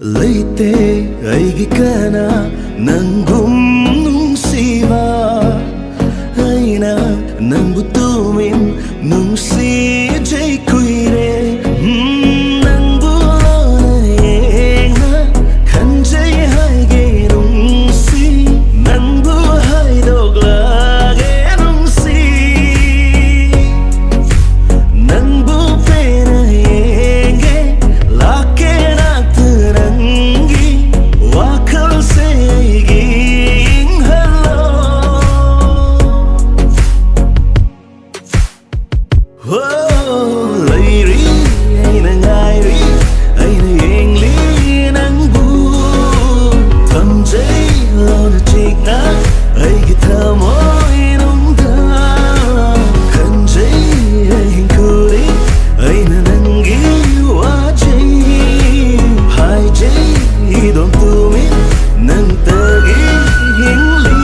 Leite aigi kana nangum nungsiba aina nangbu tumin nungsi jay kuire nangbu lona kanjay haige nungsi nangbu hai doglage nungsi nangbu pena yenge lake nakterangi wakal seigi hello oh lady aina ngairi aina yengli nangbu tamjay lona chikna aigi thamoy nungda kanjay hinkuri aina nangi wajay haijay idon tumi nantagi hingli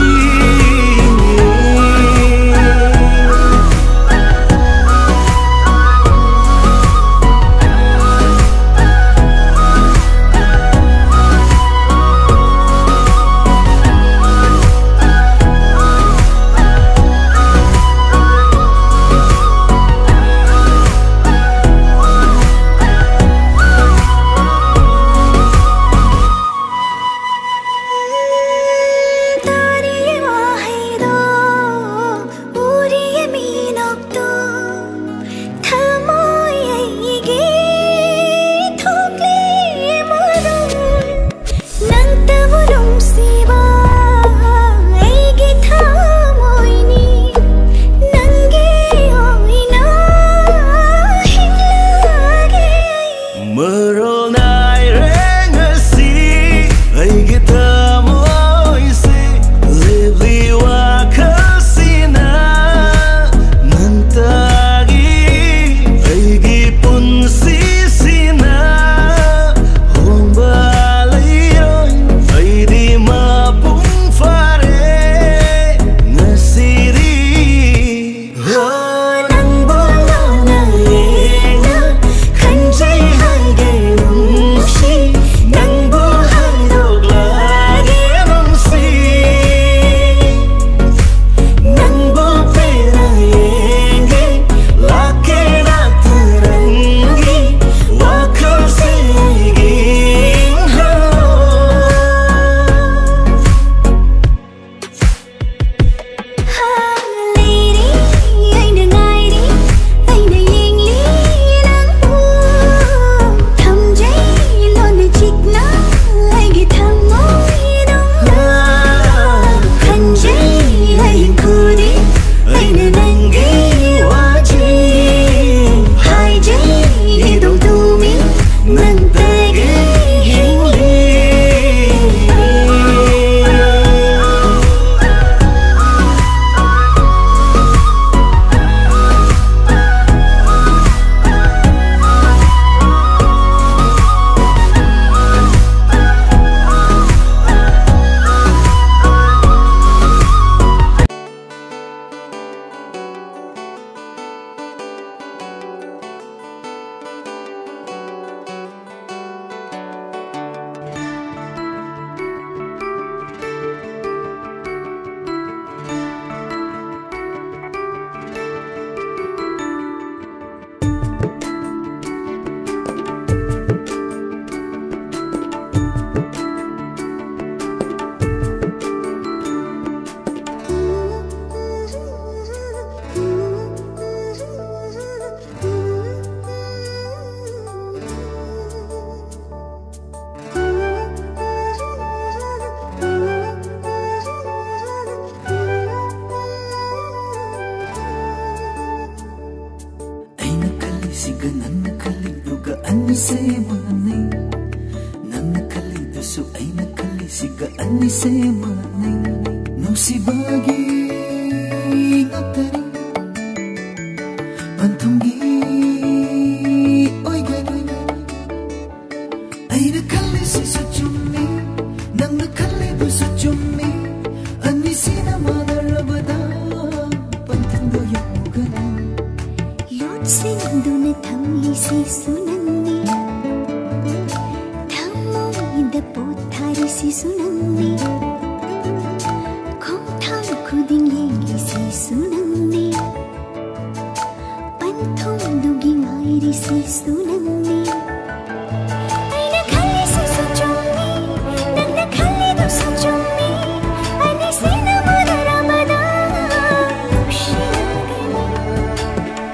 Sing duna tham li si sunanni tham ꯌꯦꯡꯂꯤꯁꯤꯁꯨ ꯅꯪꯅꯤ ꯈꯣꯡꯊꯥꯡ ꯈꯨꯗꯤꯡ ꯌꯦꯡꯂꯤꯁꯤꯁꯨ ꯅꯪꯅꯤ ꯄꯟꯊꯨꯡꯗꯨꯒꯤ ꯉꯥꯏꯔꯤꯁꯤꯁꯨ ꯅꯪꯅꯤ ꯑꯩꯅ ꯈꯜꯂꯤꯁꯤꯁꯨ ꯆꯨꯝꯃꯤ ꯅꯪꯅ ꯈꯜꯂꯤꯗꯨꯁꯨ ꯆꯨꯝꯃꯤ ꯑꯅꯤꯁꯤꯅ ꯃꯥꯟꯅꯔꯕꯗ ꯅꯨꯡꯁꯤꯅꯒꯅꯤ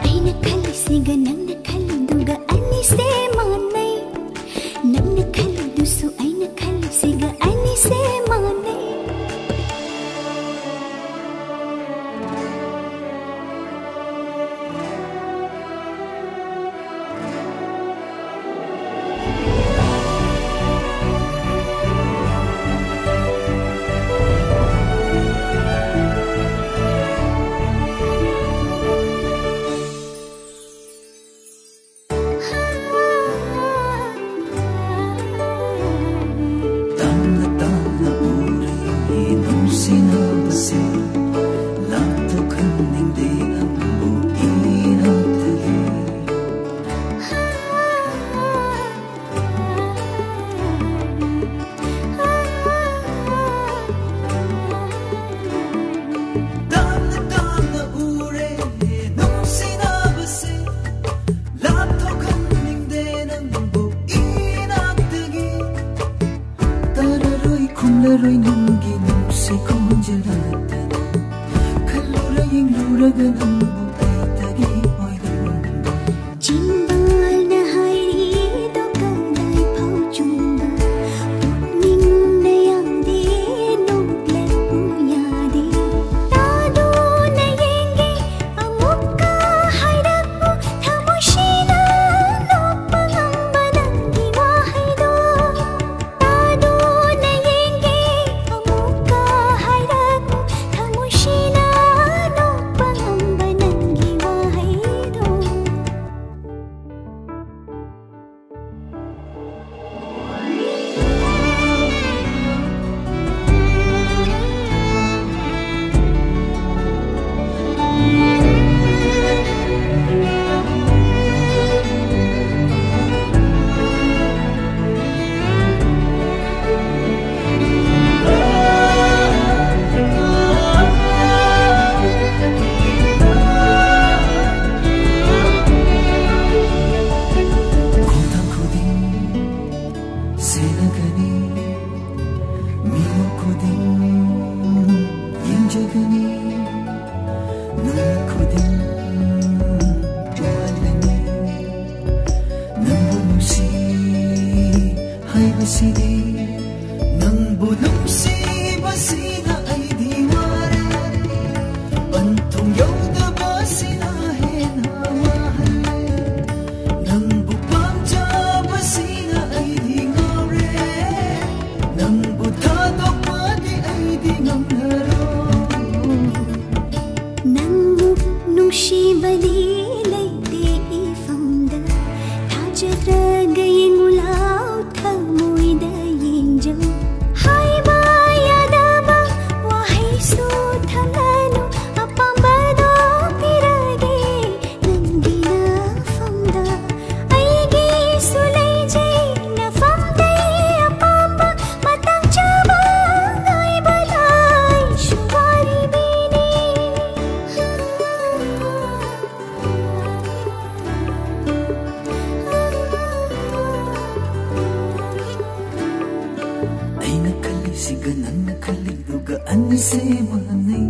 ꯑꯩꯅ ꯈꯜꯂꯤꯁꯤꯒ ꯅꯪꯅ ꯈꯜꯂꯤꯗꯨꯒ ꯑꯅꯤꯁꯦ ꯃꯥꯟꯅꯩ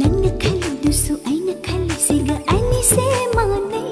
ꯅꯪꯅ ꯈꯜꯂꯤꯗꯨꯁꯨ ꯑꯩꯅ ꯈꯜꯂꯤꯁꯤꯒ ꯑꯅꯤꯁꯦ ꯃꯥꯟꯅꯩ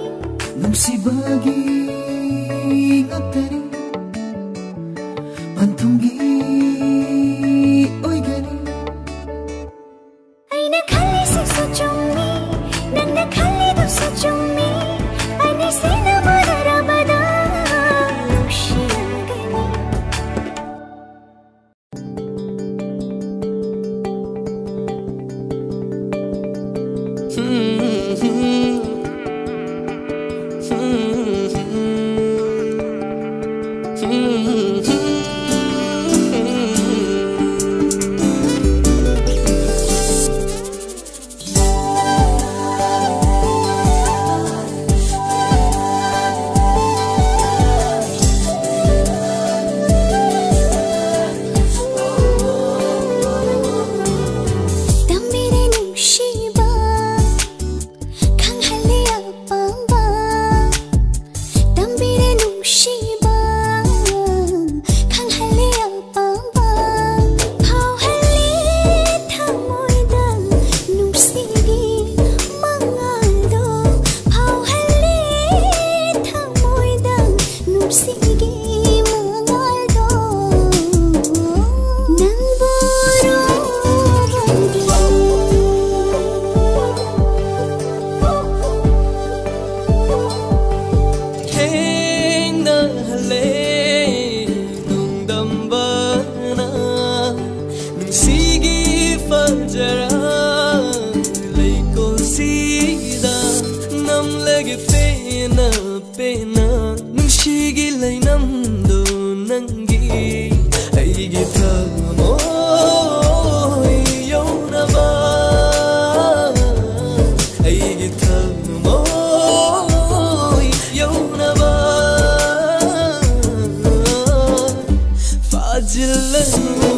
ꯊꯥꯖꯤꯜꯂꯅꯨ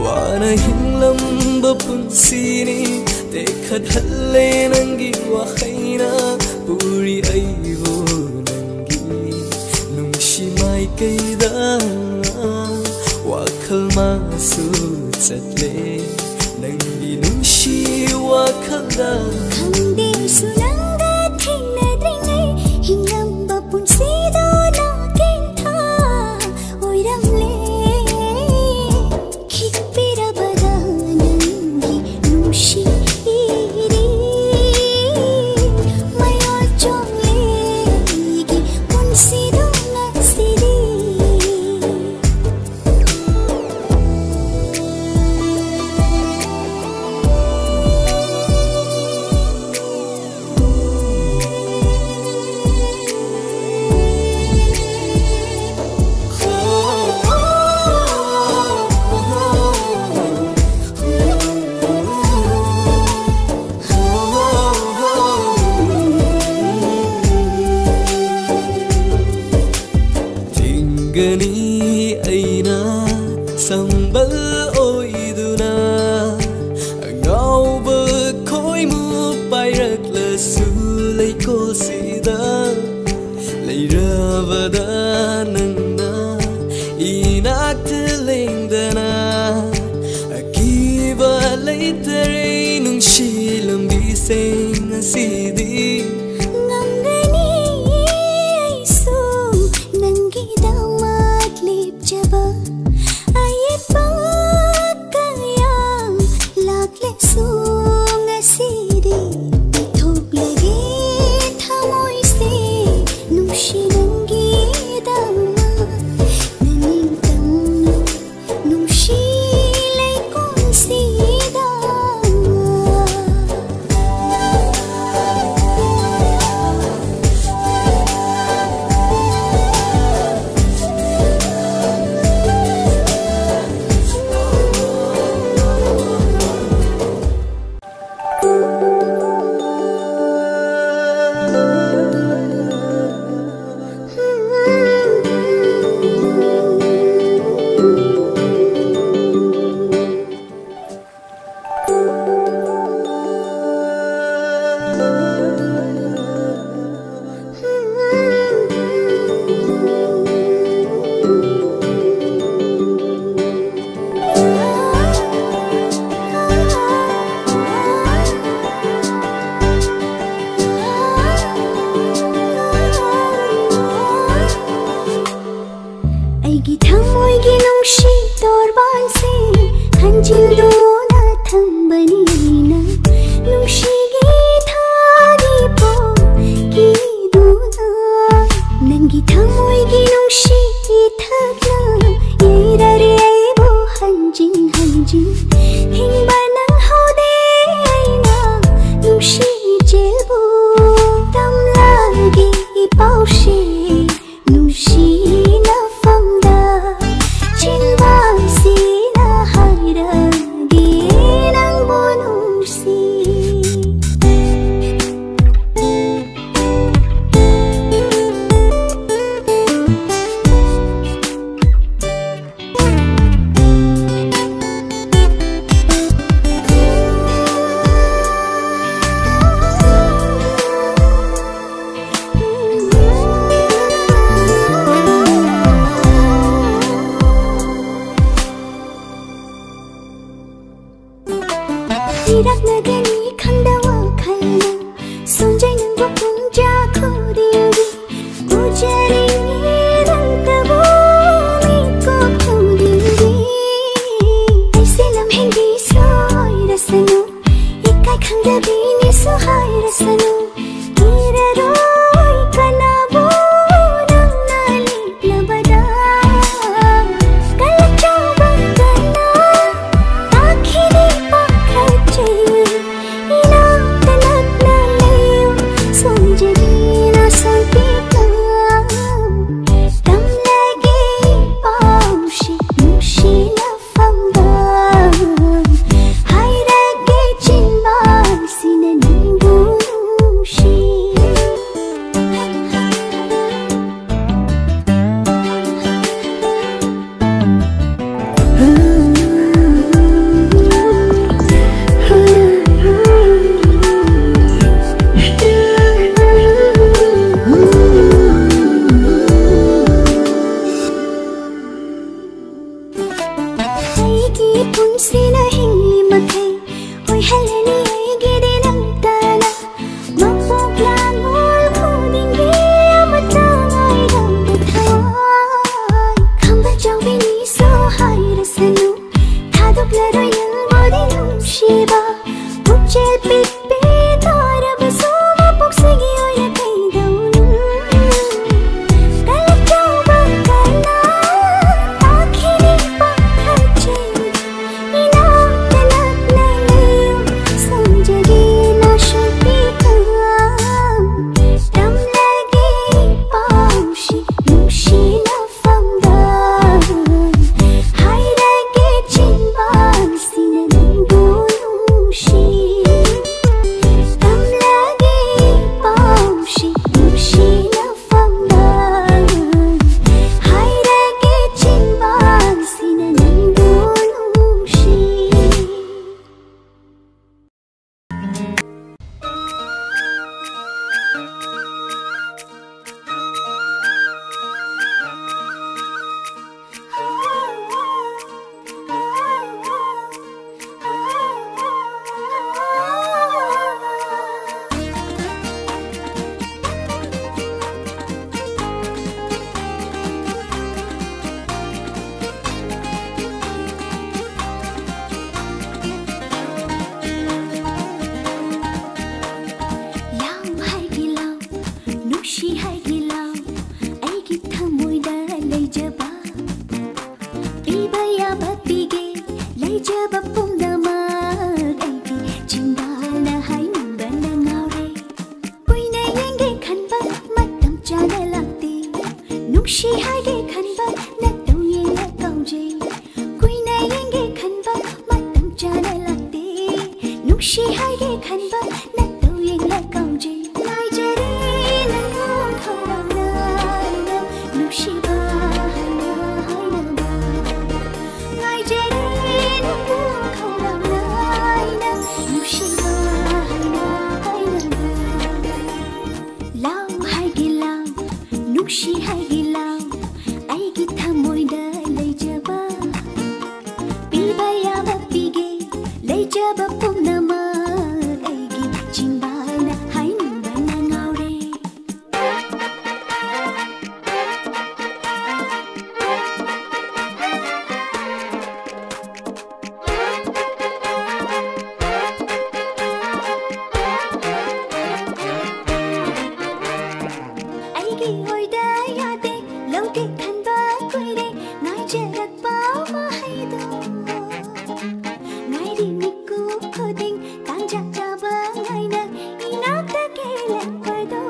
wana hinglamba punsini tekhathale nangi wakhaina puri aibo nangi nungshi mai kaida wakhal masu chatle nangi nungshi wakhalda khande sunanga thina dringai hinglamba punsida na kentha oiramle gani aina sambal oiduna ngauba khoi mu pairak la su lei ko sida leirabada nangna inak lengdana akiba leitare nungshi lambi seng sidi nungsiba puchel pipi tarab soma puksigi oya kaidonu kalachauba kana akhiri pakhache ina tanak naliyo samjagi na shupika tam lagi paushi nushi na famda hairage chinban sinandu nushi tam lagi paushi nushi na famda hairage chinban sinandu nushi nushi haigilau aigi thamoida leijaba piba yaba pige leijaba pumdama aigi chimbana hainbana ngaure koina yenge khanba matam chana lakte nushi haige khanba natau yena kauje koina yenge khanba matam chana lakte nushi haige khanba natau yena kauje laijare nushi haigilau aigi thamoida leijaba piba yaba pige leijaba pumnama aigi chimbana hainbana ngaure aigi hoida yade lauke khanba koire ngai jarakpa mahaido ngai ri nikku khoding kanja chaba ngaina inakta kele pado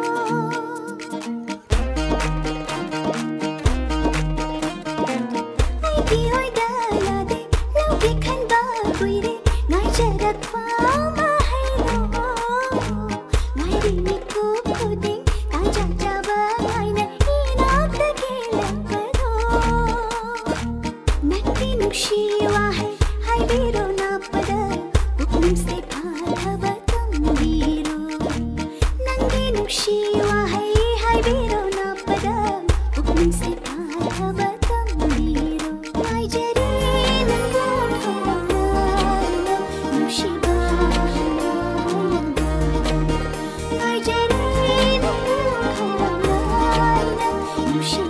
aigi hoida yade lauke khanba koire ngai jarakpa mahaido ngai ri nikku khoding kanja chaba nushi wahe hai biro na pada puknim se phadhava tambiro nange nushi wahe hai biro na pada puknim se phadhava tambiro nai jare nango khawna nushi bahana nai jare nango khawna nushi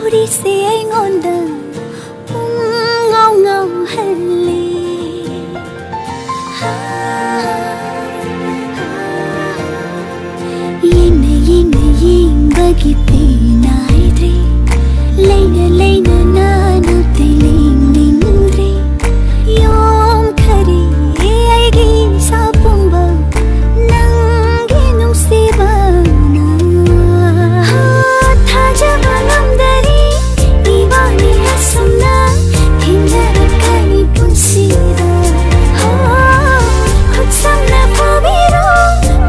ꯎꯔꯤꯁꯦ ꯑꯩꯉꯣꯟꯗ ꯉꯥꯎ ꯉꯥꯎꯍꯜꯂꯦ ꯌꯦꯡꯅ ꯌꯦꯡꯅ ꯌꯦꯡꯕꯒꯤ ꯄꯦꯟꯅꯥꯏꯗ꯭ꯔꯦ ꯂꯩꯅ ꯂꯩꯅ ꯅꯥꯅꯕꯗꯤ ꯂꯦꯡꯅꯤꯡꯗ꯭ꯔꯦ ꯌꯣꯝꯈꯔꯦ ꯑꯩꯒꯤ ꯏꯁꯥ ꯄꯨꯝꯕ ꯅꯪꯒꯤ ꯅꯨꯡꯁꯤꯕꯅ ꯊꯥꯖꯕ ꯉꯝꯗꯔꯦ 이번에 asomna 힘들어가니 분시다 콧sam나 포비로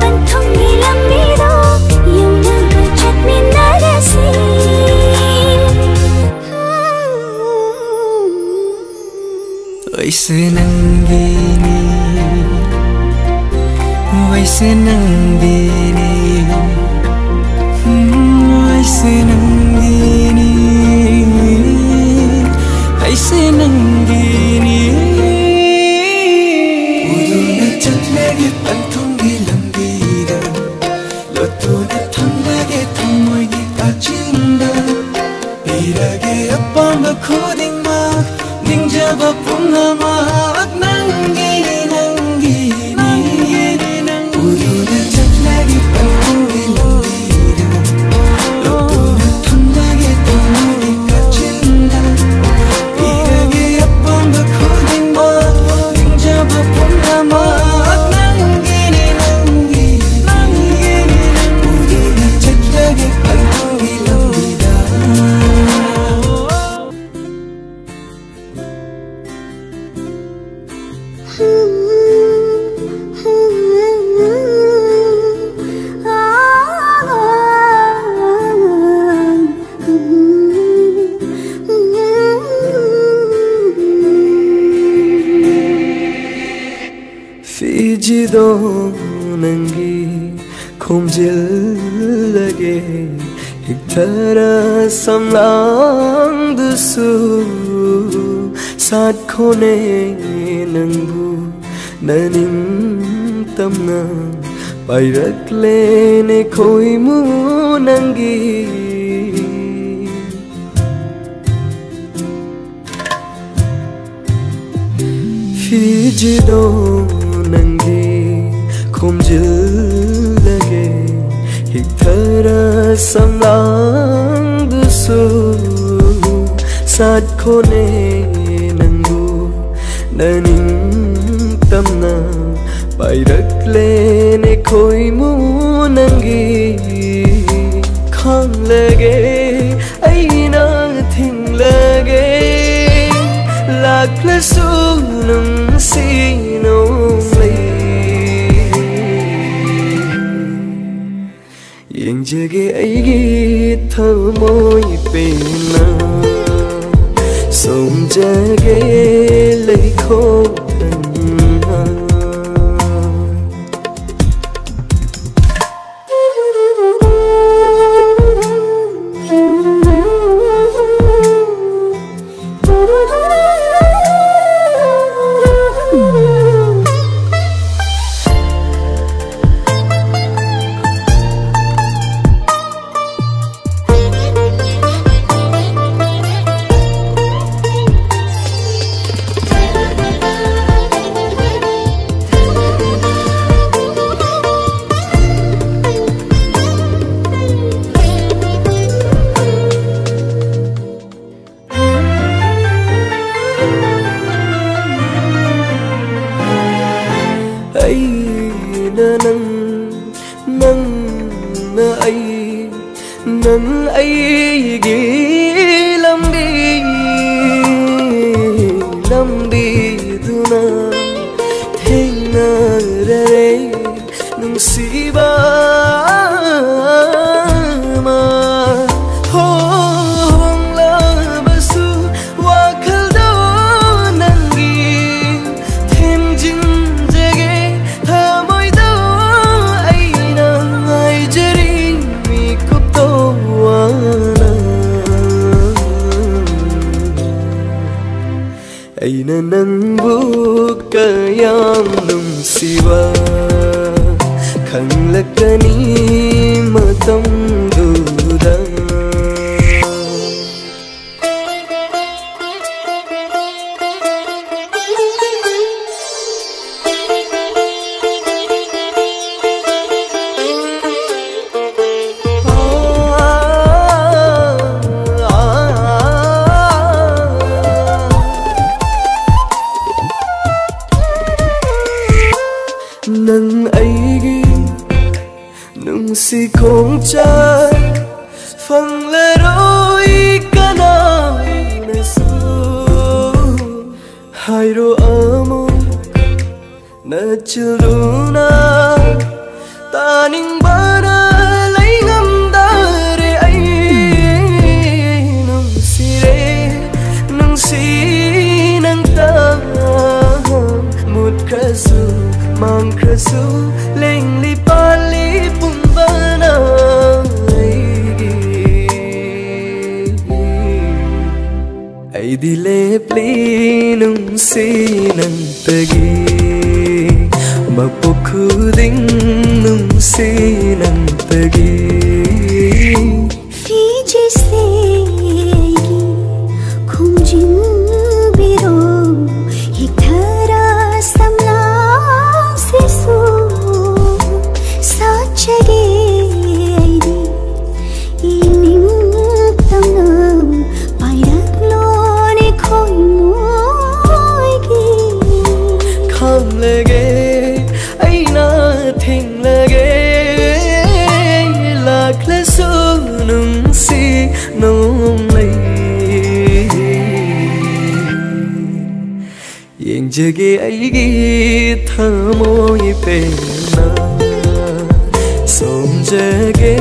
반통이 람비로 영원한 찾민나라시 वैसे नंगीनी वैसे नंगीनी वैसे नंगीनी वैसे नंगीनी उदूना चलगे पंथुंगी लंबीदा लोतूना थमगे थमोगी काचिंदा पीरगे अप्पांबा खुदिंगमा 닝자바 뿜나막 nangi 우유는 짝짝이 빨고리 롱디라 로또는 탐나게 똥물이 까친다 이르게 예쁜 그 코딩마 닝자바 뿜나막 우유는 짝짝이 빨고리 롱디라 피지도 nangi 콤질라게 힉타라 삼랑 두수 사코네 능부 나님 땀나 바이락레네 코이무 nangi 피지도 nangi 콤질라게 힉타라 삼랑 두수 사코네 능부 나님 땀나 바이락레네 코이무 nangi 콩라게 아이나 팅라게 락레수 능시노레 영적의 아이기 thmoy pena somjage leikho tanha nang ai gi lambi duna thengna re nungsiba ma hongla basu wakhal do nangi themjin jage thamoi do aina ai jeri mi kupto aina nangbu kayam nungsiba khanglakani matam duda nang aigi nungsi khongcha fangleroi kana nasu hairo amo na chiluna taning bana lai ngam dare ai nungsi re nungsi nang ta mut khasu mang khasu leng li pali pung bana ai di le pli nungsi nang tagi mapokhu ding nungsi nang tagi fiji se khungjin biro hithara samla sisu sachage aidi ining tamna pairak lone khoi moigi kham lege aina thing lege lakhle su nungsi nong lai yeng jage aigi thamoi pe na som jage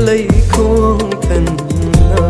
lai khong than na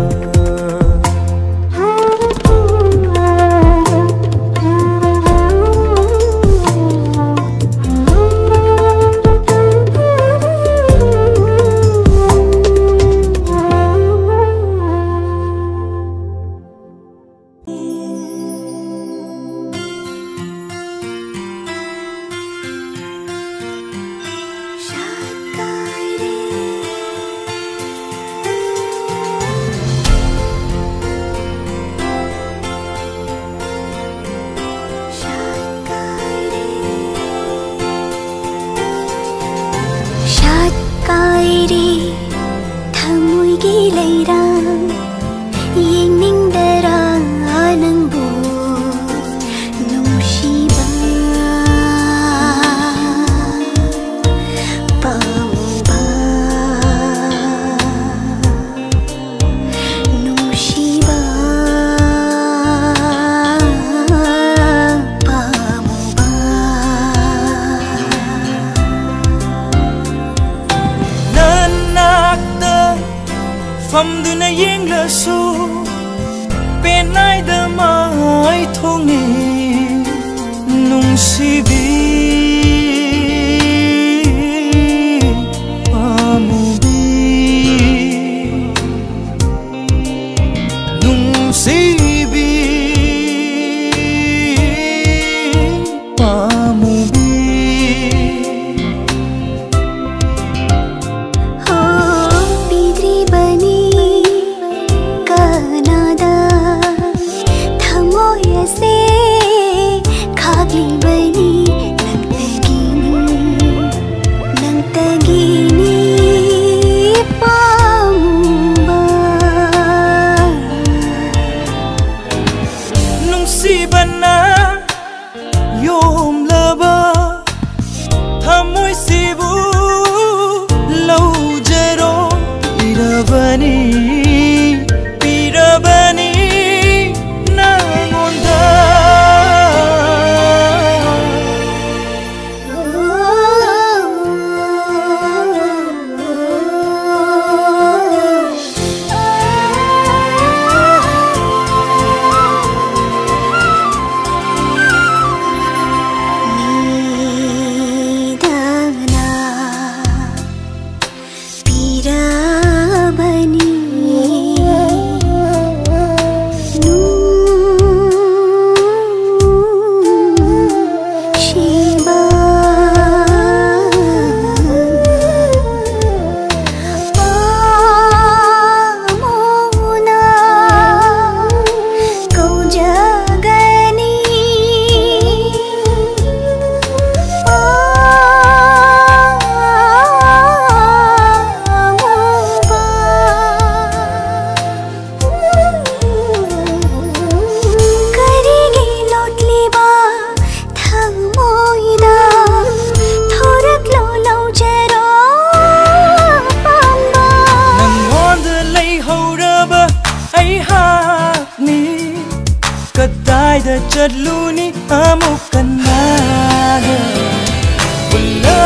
kairi thamoi gi leira yening dara nang bu nungsiba pamuba nungsiba pamuba famduna yengla su penai da mai thongi nungsibi pamubi nungsibi pamubi se khagli bani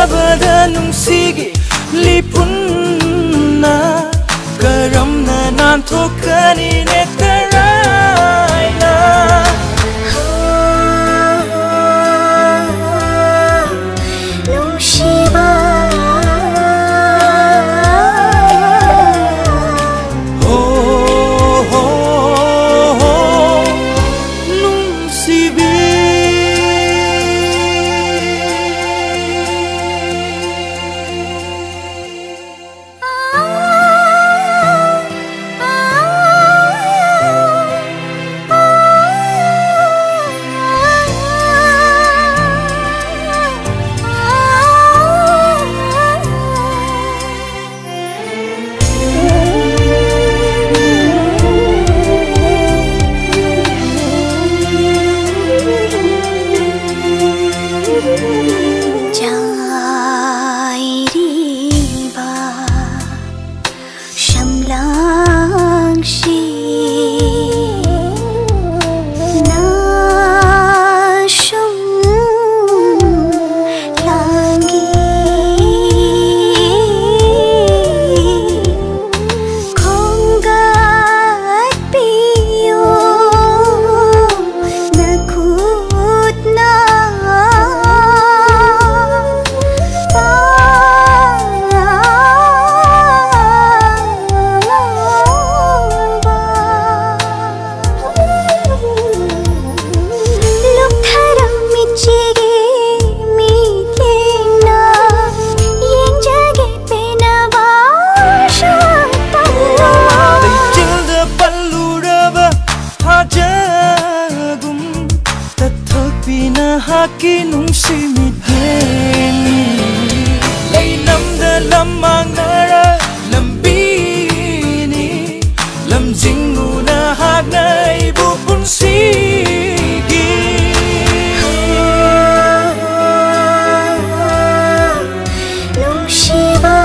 ꯊꯦꯡꯅꯕꯗ ꯅꯨꯡꯁꯤꯒꯤ ꯂꯤꯄꯨꯟꯅ ꯀꯔꯝꯅ ꯅꯥꯟꯊꯣꯛꯀꯅꯤ ꯅꯦꯛꯇꯔꯥꯏꯅ ꯅꯨꯡꯁꯤꯕ Haki nungsi miteni lay namda lamangara lambini lamjinguna hagna ibu punsigi nungsiba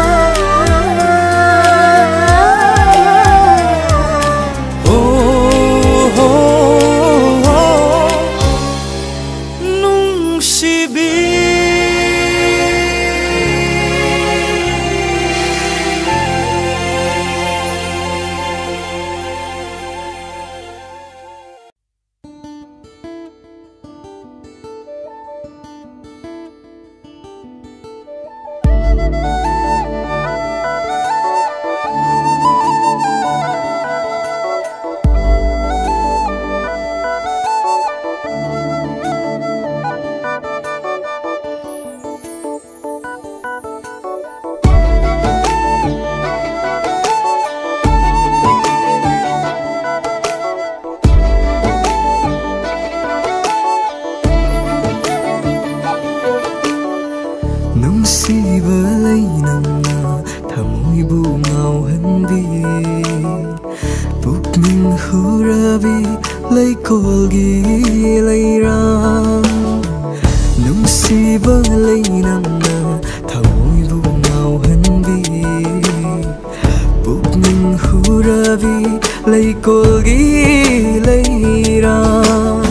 Nungsiba lay namna thamoibu ngauhanbi pukning hurabi lay kolgi layram Nungsiba lay namna thamoibu ngauhanbi pukning hurabi lay kolgi layram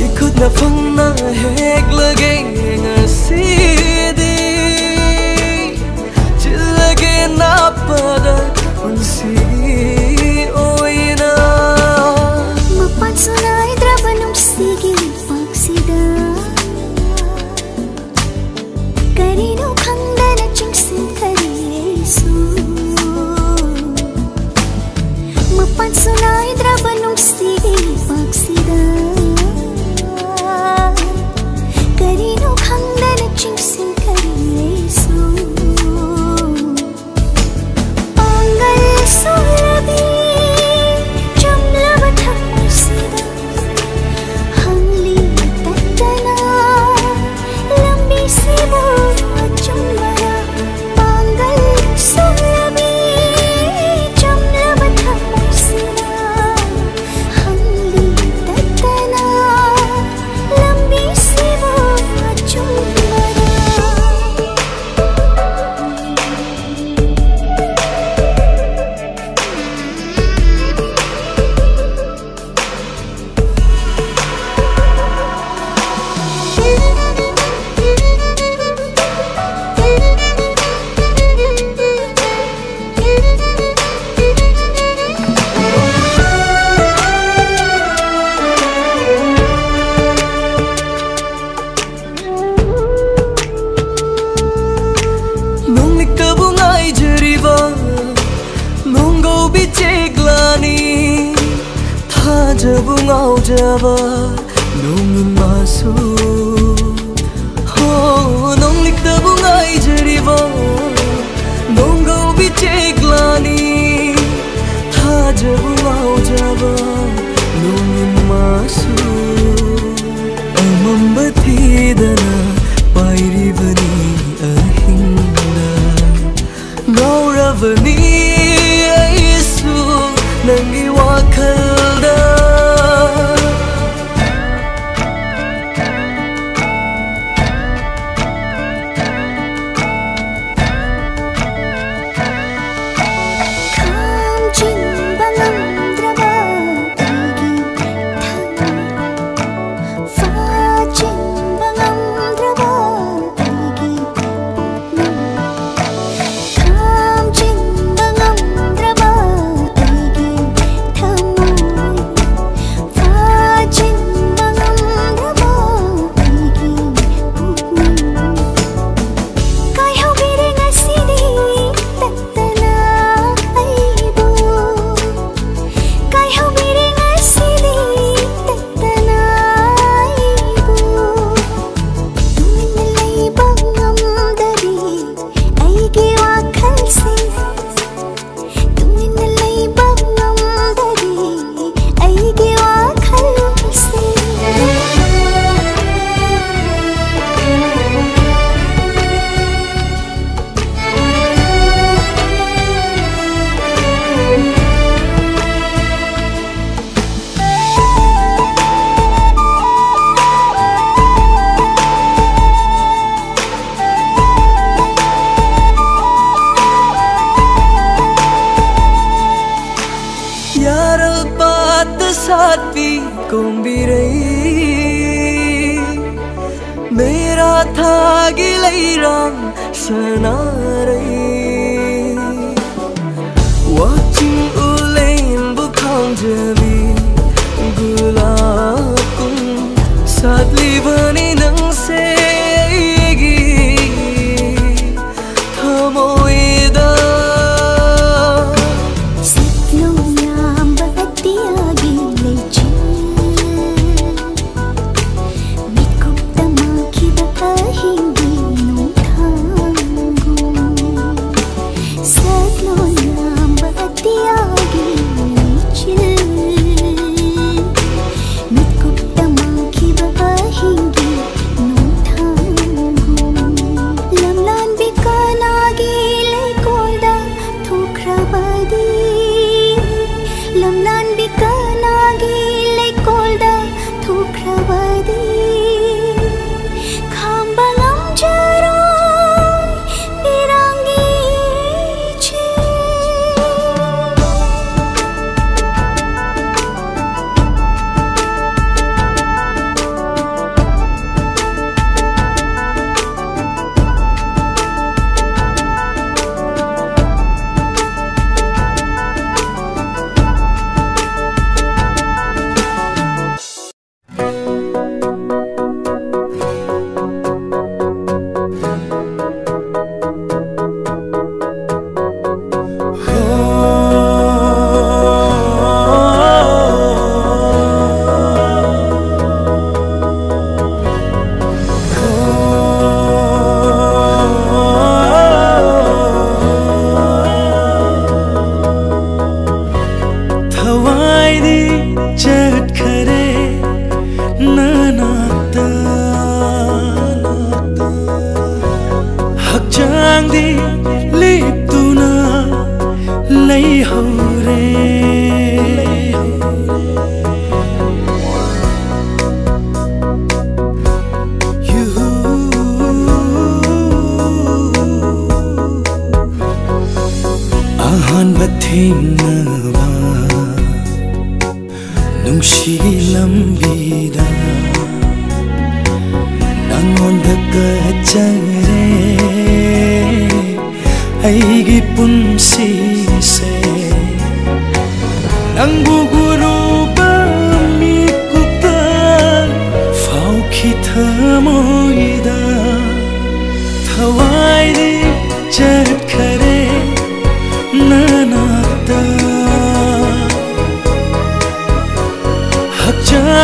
ikut na phangna hek lage ngasi pada unsigi oina mapan sunai draba nungsigi paksida karino khandana chingsin karisu mapan sunai draba nungsigi paksida karino khandana chingsin karisu ꯊꯥꯖꯕꯨ ꯉꯥꯎꯖꯕ ꯅꯣꯡꯏꯟ ꯃꯥꯁꯨ ꯅꯣꯡꯂꯤꯛꯇꯕꯨ ꯉꯥꯏꯖꯔꯤꯕ ꯅꯣꯡꯒꯧꯕꯤ ꯆꯦꯛꯂꯥꯅꯤ ꯊꯥꯖꯕꯨ ꯉꯥꯎꯖꯕ ꯅꯣꯡꯏꯟ ꯃꯥꯁꯨ ꯑꯃꯝꯕ ꯊꯤꯗꯅ ꯄꯥꯏꯔꯤꯕꯅꯤ ꯑꯍꯤꯡꯗ ꯉꯥꯎꯔꯕꯅꯤ ꯑꯩꯁꯨ ꯅꯪꯒꯤ ꯋꯥꯈꯜꯗ साथी कोंबिरई मेरा था गिलैराम सनारई watching ulen bukhang jami gulakum sadli bani nang segi thamoida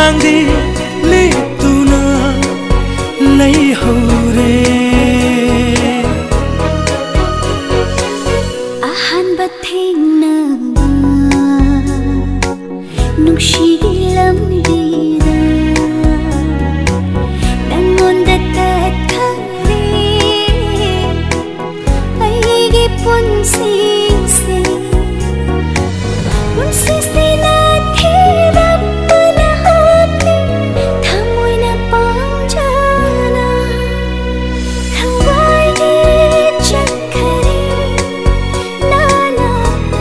ꯆꯥꯡꯗꯤ ꯂꯦꯞꯇꯨꯅ ꯂꯩꯍꯧꯔꯦ ꯑꯍꯥꯟꯕ ꯊꯦꯡꯅꯕ ꯅꯨꯡꯁꯤꯒꯤ ꯂꯝꯕꯤꯗ ꯅꯪꯉꯣꯟꯗ ꯇꯠꯈꯔꯦ ꯑꯩꯒꯤ ꯄꯨꯟꯁꯤꯁꯦ ꯄꯨꯟꯁꯤꯁꯤꯅ ꯊꯤꯔꯛꯄ ꯅꯍꯥꯛꯅꯤ ꯊꯃꯣꯏꯅ ꯄꯥꯝꯖꯅ ꯊꯋꯥꯏꯗꯤ ꯆꯠꯈꯔꯦ 나나다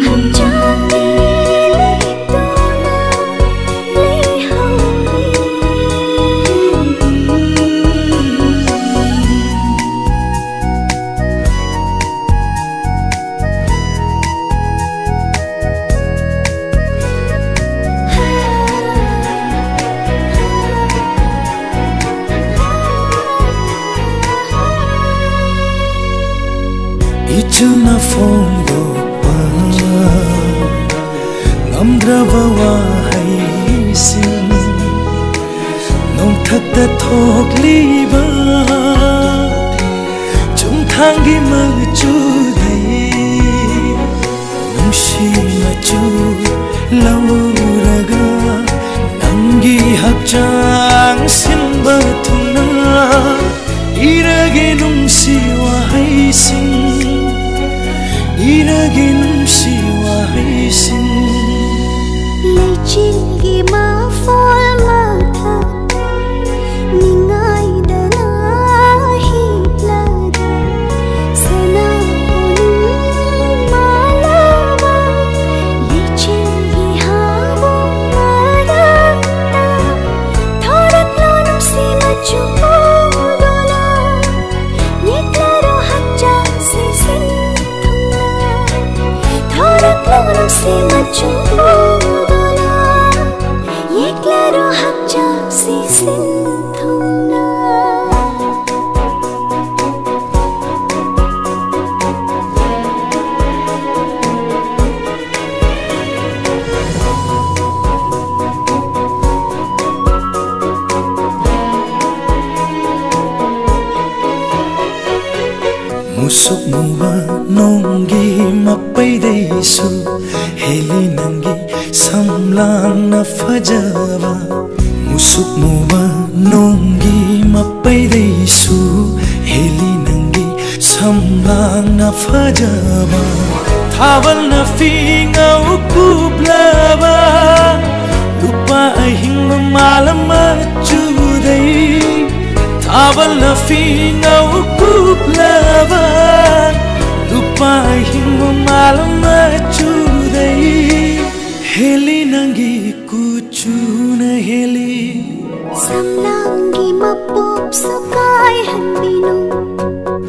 한장이 립도나 리하오리 이쯤나 폰도빠 남드라바 와하이신 농탁다 톡리바 중탕기 마주다이 농시마주 라우라가 남기 합장 신바투나 이르게 농시와 하이신 이르게 농시와 하이신 ꯂꯩꯆꯤꯜꯒꯤ ꯃꯐꯣꯜ ꯃꯊꯛꯇ ꯅꯤꯡꯉꯥꯏꯗꯅ ꯍꯤꯞꯂꯒ ꯁꯅꯥꯕꯨꯟ ꯃꯥꯂꯕ ꯂꯩꯆꯤꯜꯒꯤ ꯍꯥꯕꯨꯡ ꯃꯔꯛꯇ ꯊꯣꯔꯛꯂꯣ ꯅꯨꯡꯁꯤ ꯃꯆꯨ ꯎꯗꯨꯅ ꯌꯦꯛꯂꯔꯣ ꯍꯛꯆꯥꯡꯁꯦ ꯁꯤꯟꯊꯨꯡꯅ ꯊꯣꯔꯛꯂꯣ ꯅꯨꯡꯁꯤ ꯃꯆꯨ 우도나 예klaro 합작시 신통나 musuk muba nonggi mappaidaisu heli nangi samlang na fajava musuk muba nonggi mappaidaisu heli nangi samlang na fajava thawal na fingau kublava lupa ahing malam chudai thawal na fingau kublava lupa ahing malam chudai heli nangi kuchuna heli samlangi mapop sukai hanbinu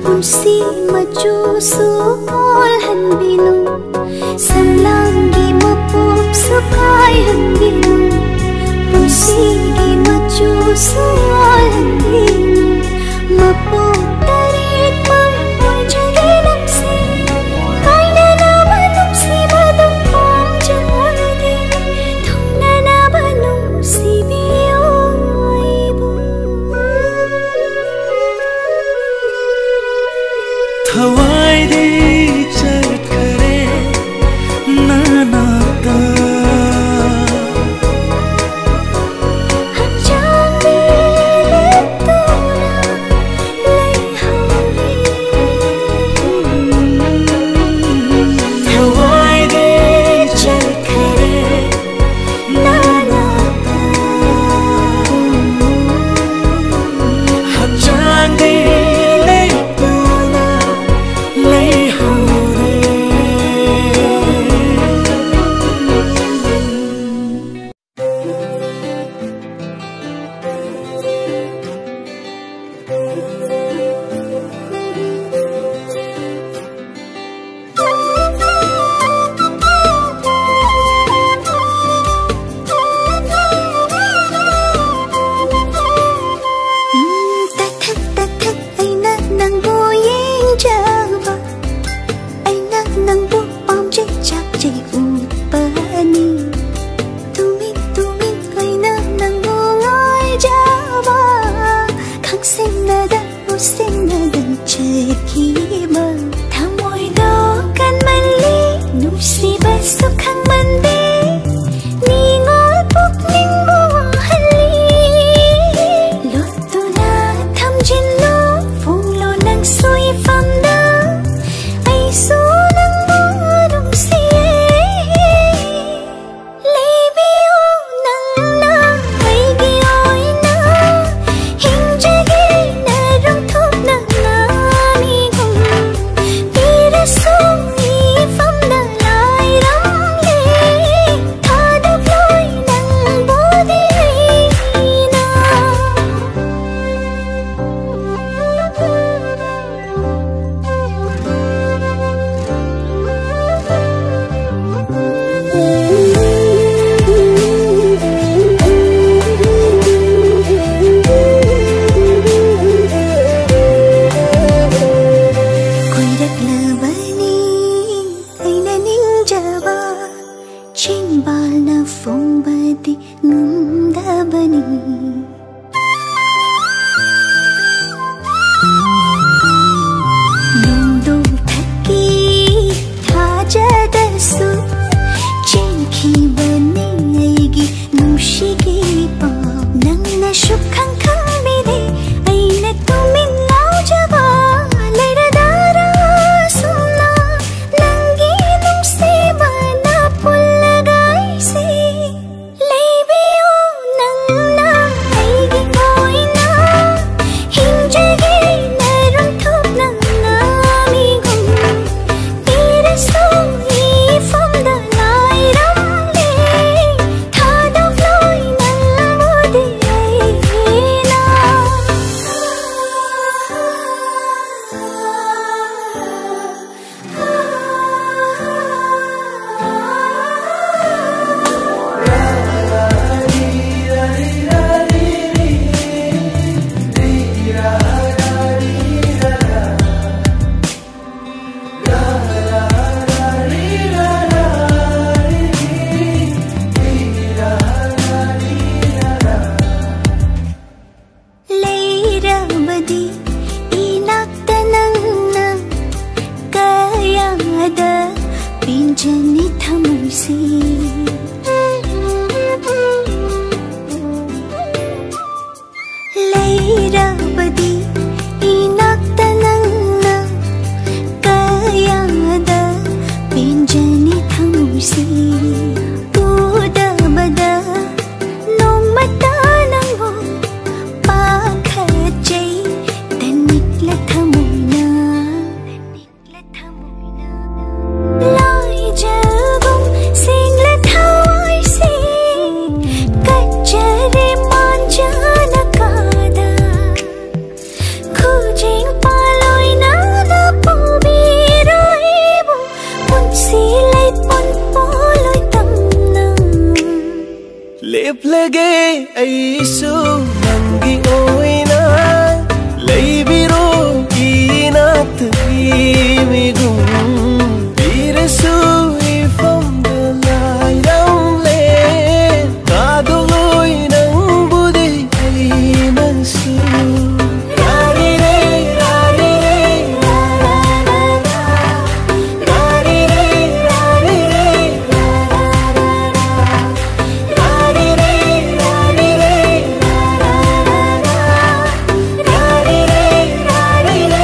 punsi machu sukol hanbinu samlangi mapop sukai hanbinu punsi machu sukol hanbinu mapop tarik mampoy jagi namsi kaina naman namsi madung pamjadi thungna naman namsi biyoibu thawai di chatkare nanata 한장이 립도나 ꯂꯩꯔꯕꯗꯤ ꯏꯅꯥꯛꯇ ꯅꯪꯅ ꯀꯌꯥꯗ ꯄꯦꯟꯖꯅꯤ ꯊꯃꯣꯏꯁꯦ ꯂꯩꯔꯕꯗꯤ ꯏꯅꯥꯛꯇ ꯅꯪꯅ ꯀꯌꯥꯗ ꯄꯦꯟꯖꯅꯤ ꯊꯃꯣꯏꯁꯦ ꯎꯗꯕꯗ ꯅꯣꯡꯃꯇ ꯅꯪꯕꯨ ꯄꯥꯈꯠꯆꯩ ꯇꯅꯤꯛꯂ ꯊꯃꯣꯏꯅ ꯂꯥꯏꯖꯒꯨꯝ ꯁꯦꯡꯂ ꯊꯋꯥꯏꯁꯦ ꯀꯠꯆꯔꯦ ꯃꯥꯟꯖꯅ ꯀꯥꯗ ꯈꯨꯖꯦꯡ ꯄꯥꯂꯣꯏꯅ ꯄꯨꯕꯤꯔꯣ ꯑꯩꯕꯨ ꯄꯨꯟꯁꯤ ꯂꯩꯄꯨꯟ ꯄꯣꯂꯣꯏ ꯇꯝꯅ ꯂꯦꯞꯂꯒꯦ ꯑꯩꯁꯨ ꯅꯪꯒꯤ ꯑꯣꯏꯅ ꯂꯩꯕꯤꯔꯣ ꯏꯅꯥꯛꯇ ꯃꯤꯒꯨꯝ ꯄꯤꯔꯁꯨ 이밤도 나이랑래 가둬놓이 낭부디 아이만수 라리레 라리레 라라라라 라리레 라리레 라라라라 라리레 라리레 라라라라 라리레 라리레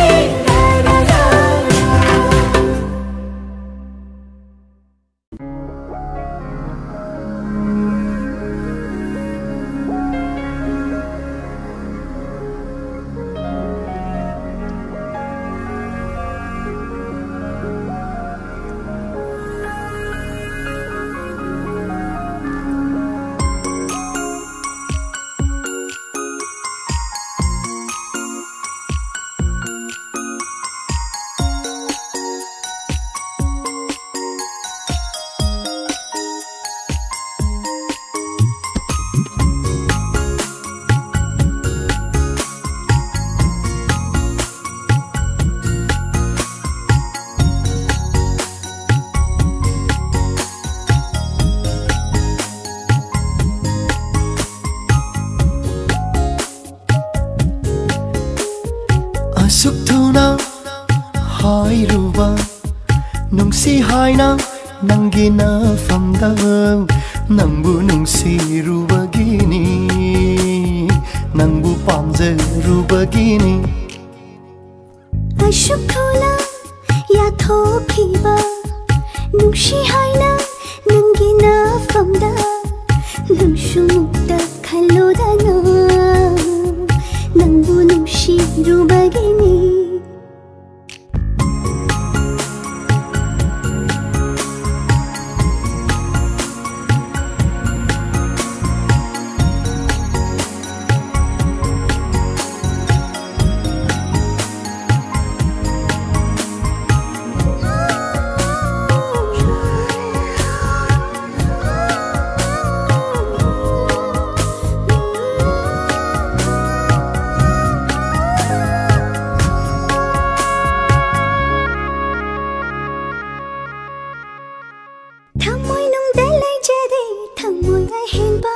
ꯑꯁꯨꯛ ꯊꯨꯅ ꯍꯥꯏꯔꯨꯕ ꯅꯨꯡꯁꯤ ꯍꯥꯏꯅ ꯅꯪꯒꯤ ꯅꯐꯝꯗ ꯅꯪꯕꯨ ꯅꯨꯡꯁꯤꯔꯨꯕꯒꯤꯅꯤ ꯅꯪꯕꯨ ꯄꯥꯝꯖꯔꯨꯕꯒꯤꯅꯤ ꯑꯁꯨꯛ ꯊꯨꯅ ꯌꯥꯊꯣꯛꯈꯤꯕ ꯅꯨꯡꯁꯤ ꯍꯥꯏꯅ ꯅꯪꯒꯤ ꯅꯐꯝꯗ ꯅꯪꯁꯨ ꯃꯨꯛꯇ ꯈꯜꯂꯨꯗꯅ ꯅꯪꯕꯨ ꯅꯨꯡꯁꯤꯔꯨꯕꯒꯤꯅꯤ ꯊꯃꯣꯏꯅꯨꯡꯗ ꯂꯩꯖꯔꯦ ꯊꯃꯣꯏ ꯑꯍꯦꯟꯕ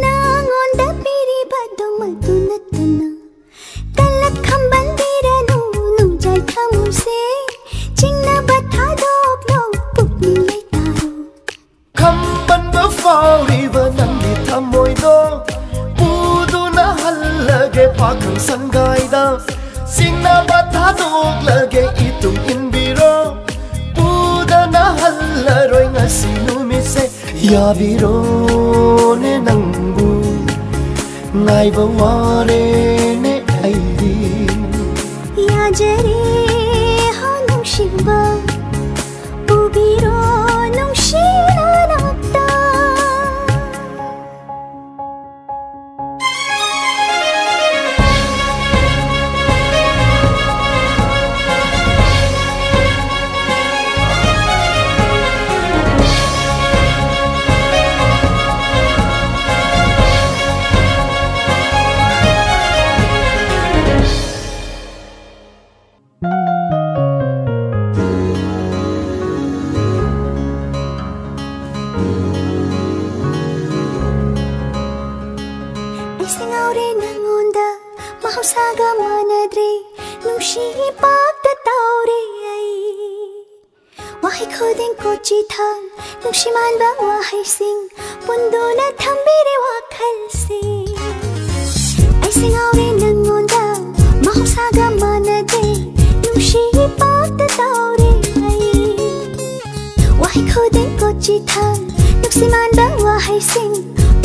ꯅꯉꯣꯟꯗ ꯄꯤꯔꯤꯕꯗꯣ ꯃꯗꯨ ꯅꯠꯇꯅ ꯀꯜꯂꯛ ꯈꯝꯕꯟꯕꯤꯔꯅꯨ ꯅꯨꯡꯖꯥꯏ ꯊꯃꯣꯏꯁꯦ ꯆꯤꯡꯅꯕ ꯊꯥꯗꯣꯛꯂꯣ ꯄꯨꯛꯅꯤꯡ ꯂꯩꯇꯥꯔꯣ ꯈꯝꯕꯟꯕ ꯐꯥꯎꯔꯤꯕ ꯅꯪꯒꯤ ꯊꯃꯣꯏꯗꯣ ꯄꯨꯗꯨꯅ ꯍꯜꯂꯒꯦ ꯄꯥꯈꯪ ꯁꯪꯒꯥꯏꯗ ꯆꯤꯡꯅꯕ ꯊꯥꯗꯣꯛꯂꯒꯦ 이뚱 인비로 푸다나 할라로이 ngasi numitse 야비로네 낭부 ngaiba warene aidi 야제리 허농심바 우비로 농심은 없다 mahausaga manadre nushi ipagda taure ay wahay khudin ko chithang nushi man ba wahay sing pundo na thambire wakhal se ay singaure nangonda mahausaga manadre nushi ipagda taure ay wahay khudin ko chithang nushi man ba wahay sing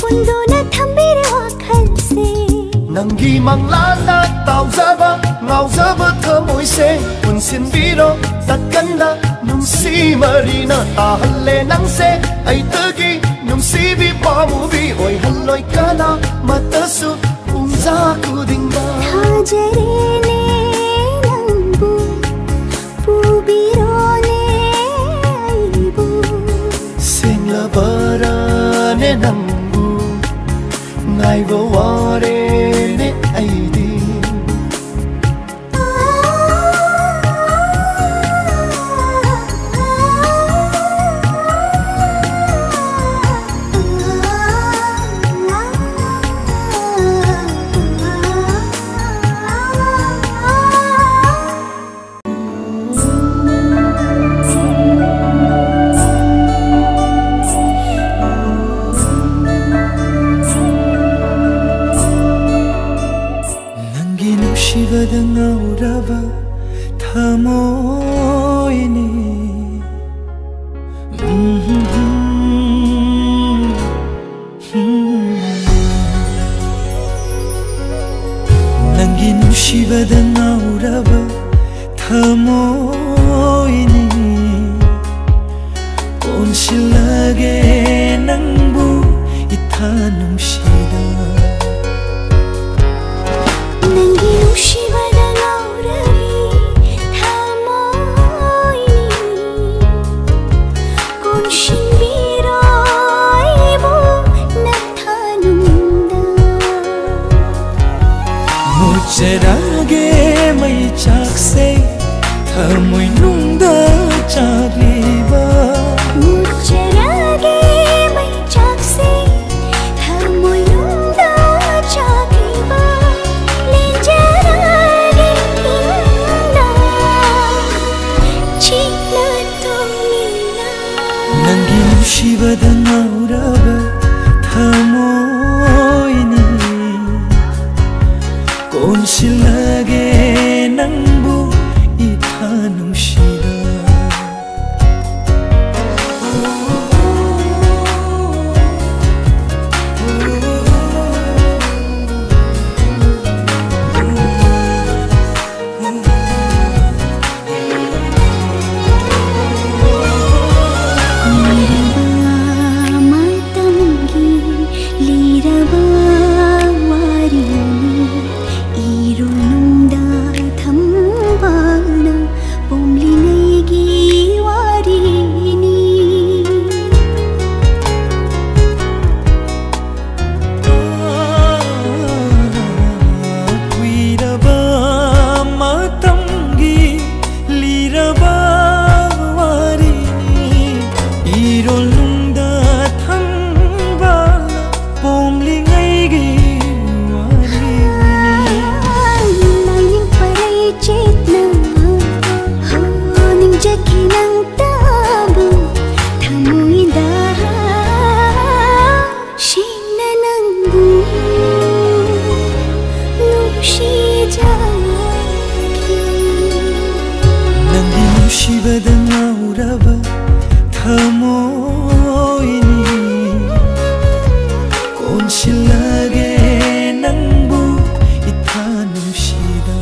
pundo na thambire wakhal se Nangi manglana tauzaba ngauzaba thamoi se punsin biro tatkanda nungsi marina tahalle nangse ai tagi nungsi bi pamu bi oi halloi kana matasu umza kudingba thajare ne nangbu pubiro ne aibu singla bara ne nangbu ngai bo ware ngauraba thamoini nangi nushibada ngauraba thamoini konsilage nangbu itha nushida nangi nushibada ngaurabi thamoini konshinbiro aibu nathanunda mujarage mai chakse thamoi nungda chakliba mujarage mai chakse thamoi nungda chakliba linjarage inna chila tumina nangi nushibada ngauraba thamoini konsilage nangbu itha nushida nushibada ngauraba thamoini konsilage nangbu itha nushida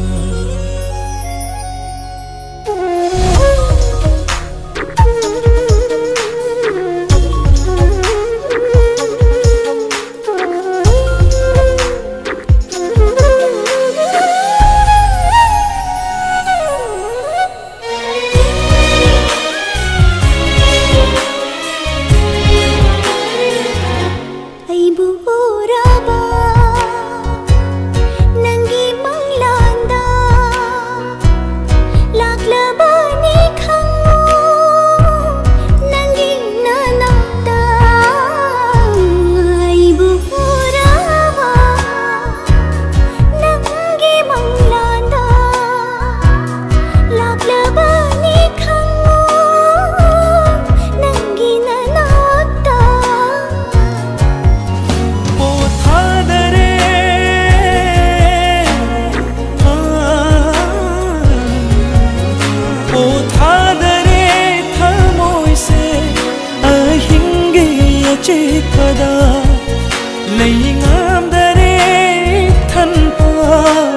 ba